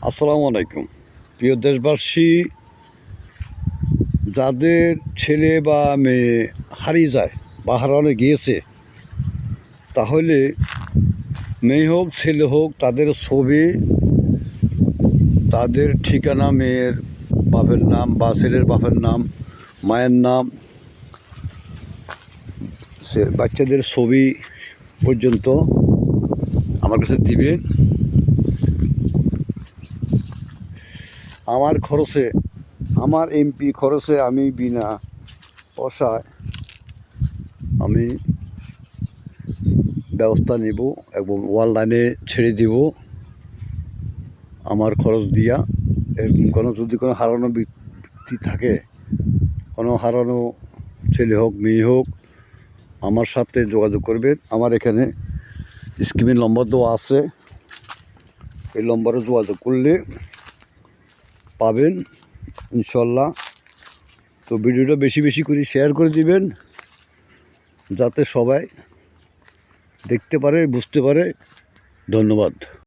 আসসালামু আলাইকুম। প্রিয় দেশবাসী, যাদের ছেলে বা মেয়ে হারিয়ে যায় বা হারানো গিয়েছে, তাহলে মেয়ে হোক ছেলে হোক তাদের ছবি, তাদের ঠিকানা, মেয়ের বাপের নাম বা ছেলের বাপের নাম, মায়ের নাম, বাচ্চাদের ছবি পর্যন্ত আমার কাছে দিবেন। আমার খরচে, আমার এমপি খরচে আমি বিনা পয়সায় আমি ব্যবস্থা নেব এবং অনলাইনে ছেড়ে দিব আমার খরচ দিয়া। এরকম যদি কোনো হারানো ব্যক্তি থাকে, কোনো হারানো ছেলে হোক মেয়ে হোক, আমার সাথে যোগাযোগ করবেন। আমার এখানে স্কিমের নম্বর দেওয়া আছে, এই নম্বরে যোগাযোগ করলে পাবেন ইনশাল্লাহ। তো ভিডিওটা বেশি বেশি করে শেয়ার করে দিবেন, যাতে সবাই দেখতে পারে, বুঝতে পারে। ধন্যবাদ।